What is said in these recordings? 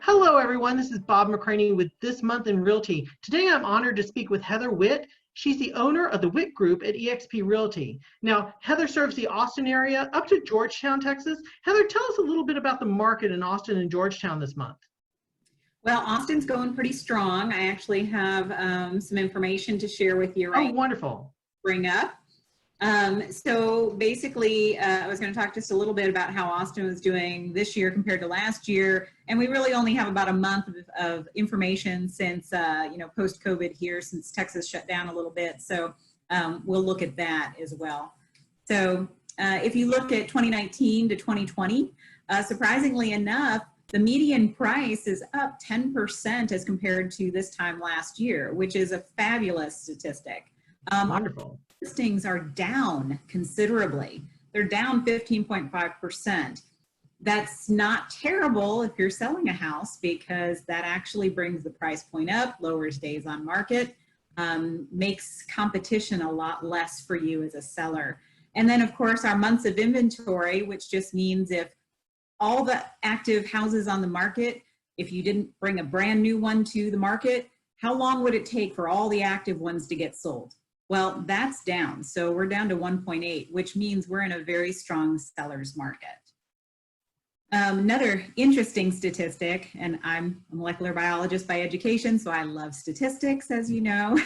Hello, everyone. This is Bob McCraney with This Month in Realty. Today, I'm honored to speak with Heather Witt. She's the owner of the Witte Group at EXP Realty. Now, Heather serves the Austin area up to Georgetown, Texas. Heather, tell us a little bit about the market in Austin and Georgetown this month. Well, Austin's going pretty strong. I actually have some information to share with you right now. Oh, wonderful. Bring up. So basically, I was going to talk just a little bit about how Austin was doing this year compared to last year. And we really only have about a month of information since, post-COVID here, since Texas shut down a little bit. So we'll look at that as well. So if you look at 2019 to 2020, surprisingly enough, the median price is up 10% as compared to this time last year, which is a fabulous statistic. Wonderful. Listings are down considerably. They're down 15.5%. That's not terrible if you're selling a house, because that actually brings the price point up, lowers days on market, makes competition a lot less for you as a seller. And then of course our months of inventory, which just means if all the active houses on the market, if you didn't bring a brand new one to the market, how long would it take for all the active ones to get sold? Well, that's down. So we're down to 1.8, which means we're in a very strong seller's market. Another interesting statistic, and I'm a molecular biologist by education, so I love statistics, as you know.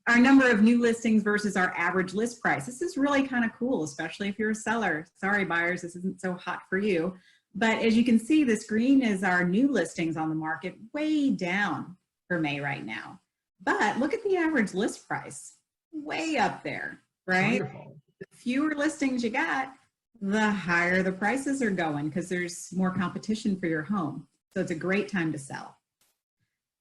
Our number of new listings versus our average list price. This is really kind of cool, especially if you're a seller. Sorry, buyers, this isn't so hot for you. But as you can see, this green is our new listings on the market, way down for May right now. But look at the average list price, way up there, right? Wonderful. The fewer listings you got, the higher the prices are going, because there's more competition for your home. So it's a great time to sell.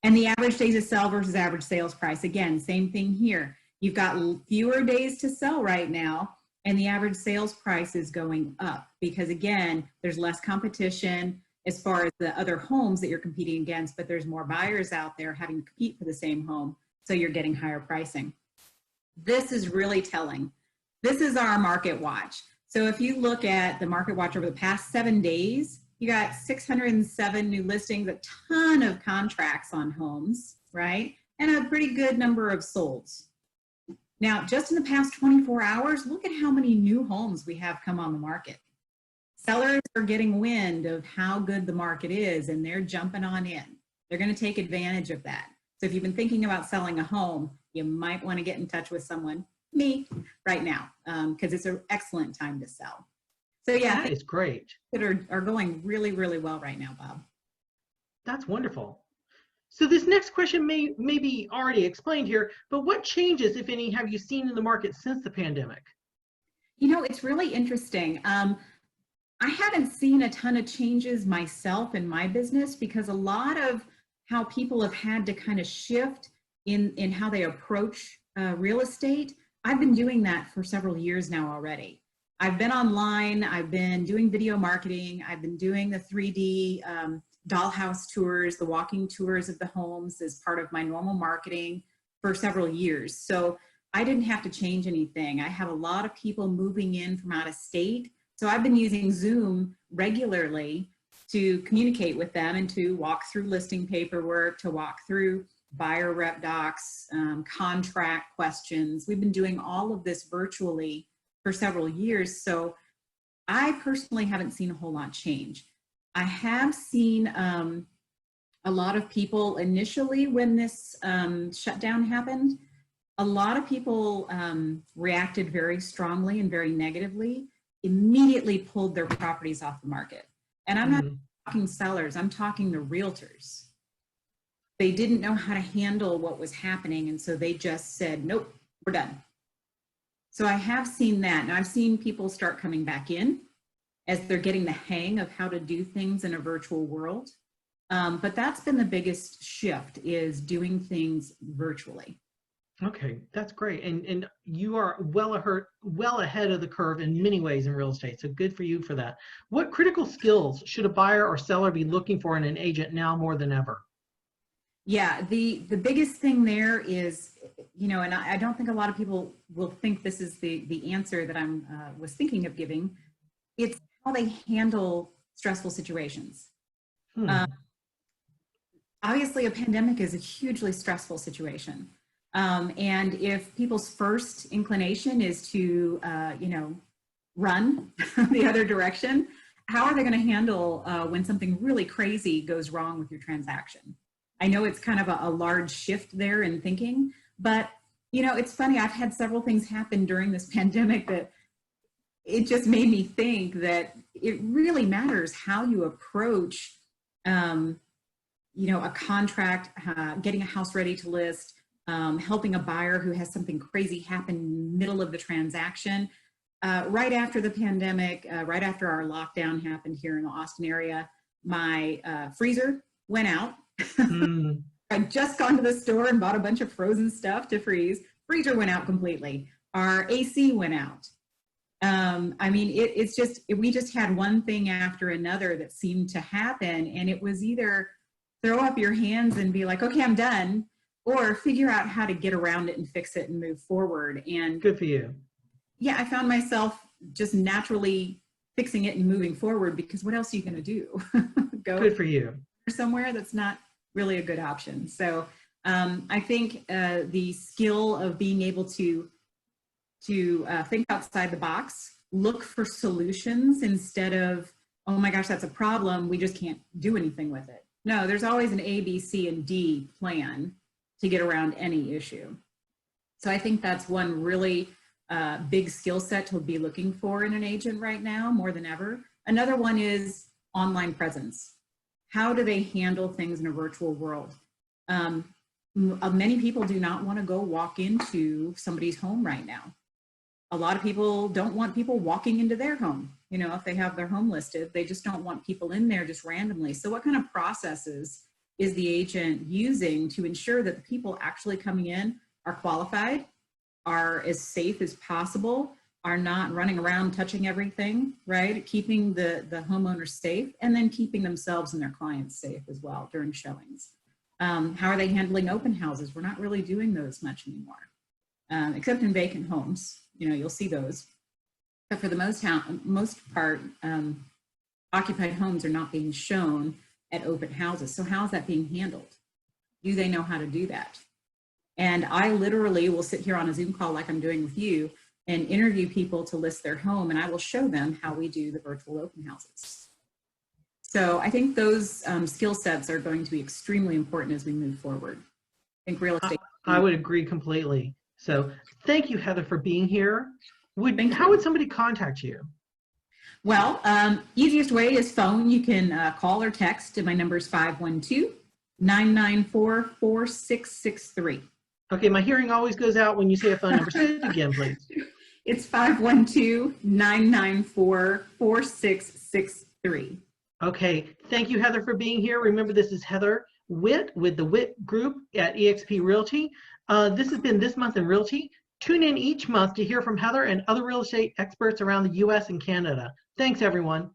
And the average days to sell versus average sales price, again, same thing here. You've got fewer days to sell right now, and the average sales price is going up because, again, there's less competition as far as the other homes that you're competing against, but there's more buyers out there having to compete for the same home, so you're getting higher pricing. This is really telling. This is our market watch. So if you look at the market watch over the past 7 days, you got 607 new listings, a ton of contracts on homes, right? And a pretty good number of solds. Now, just in the past 24 hours, look at how many new homes we have come on the market. Sellers are getting wind of how good the market is, and they're jumping on in. They're going to take advantage of that. So if you've been thinking about selling a home, you might want to get in touch with someone, me, right now, because it's an excellent time to sell. So yeah, that is great. That are going really, really well right now, Bob. That's wonderful. So this next question may be already explained here, but what changes, if any, have you seen in the market since the pandemic? You know, it's really interesting. I haven't seen a ton of changes myself in my business, because a lot of how people have had to kind of shift in how they approach real estate. I've been doing that for several years now already. I've been online, I've been doing video marketing, I've been doing the 3D dollhouse tours, the walking tours of the homes as part of my normal marketing for several years. So I didn't have to change anything. I have a lot of people moving in from out of state. So I've been using Zoom regularly to communicate with them and to walk through listing paperwork, to walk through buyer rep docs, contract questions. We've been doing all of this virtually for several years. So I personally haven't seen a whole lot change. I have seen a lot of people initially when this shutdown happened, a lot of people reacted very strongly and very negatively, immediately pulled their properties off the market. And I'm not talking sellers, I'm talking the realtors. They didn't know how to handle what was happening, and so they just said, nope, we're done. So I have seen that. Now I've seen people start coming back in as they're getting the hang of how to do things in a virtual world. But that's been the biggest shift, is doing things virtually. Okay, that's great. And you are well ahead of the curve in many ways in real estate. So good for you for that. What critical skills should a buyer or seller be looking for in an agent now more than ever? Yeah, the biggest thing there is, you know, and I don't think a lot of people will think this is the answer that I'm was thinking of giving. It's how they handle stressful situations. Obviously, a pandemic is a hugely stressful situation. And if people's first inclination is to, run the other direction, how are they going to handle when something really crazy goes wrong with your transaction? I know it's kind of a large shift there in thinking, but it's funny. I've had several things happen during this pandemic that it just made me think that it really matters how you approach, a contract, getting a house ready to list, helping a buyer who has something crazy happen in the middle of the transaction. Right after the pandemic, right after our lockdown happened here in the Austin area, my freezer went out. I'd just gone to the store and bought a bunch of frozen stuff to freeze. Freezer went out completely. Our AC went out. We just had one thing after another that seemed to happen, and it was either throw up your hands and be like, okay, I'm done, or figure out how to get around it and fix it and move forward. And good for you. Yeah, I found myself just naturally fixing it and moving forward, because what else are you going to do? Go good for you. Somewhere that's not really a good option. So I think the skill of being able to think outside the box, look for solutions instead of, oh my gosh, that's a problem, we just can't do anything with it. No, there's always an A, B, C, and D plan to get around any issue. So I think that's one really big skill set to be looking for in an agent right now, more than ever. Another one is online presence. How do they handle things in a virtual world? Many people do not want to go walk into somebody's home right now. A lot of people don't want people walking into their home. If they have their home listed, they just don't want people in there just randomly. So what kind of processes is the agent using to ensure that the people actually coming in are qualified, are as safe as possible, are not running around touching everything, right? Keeping the homeowners safe, and then keeping themselves and their clients safe as well during showings. How are they handling open houses? We're not really doing those much anymore, except in vacant homes. You'll see those. But for the most part, occupied homes are not being shown at open houses. So how is that being handled? Do they know how to do that? And I literally will sit here on a Zoom call like I'm doing with you and interview people to list their home, and I will show them how we do the virtual open houses. So I think those skill sets are going to be extremely important as we move forward. I think real estate. I would agree completely. So thank you, Heather, for being here. How would somebody contact you? Well, easiest way is phone. You can call or text, and my number is 512-994-4663. Okay, my hearing always goes out when you say a phone number. Say it again, please. It's 512-994-4663. Okay, thank you, Heather, for being here. Remember, this is Heather Witt with the Witte Group at EXP Realty. This has been This Month in Realty. Tune in each month to hear from Heather and other real estate experts around the U.S. and Canada. Thanks, everyone.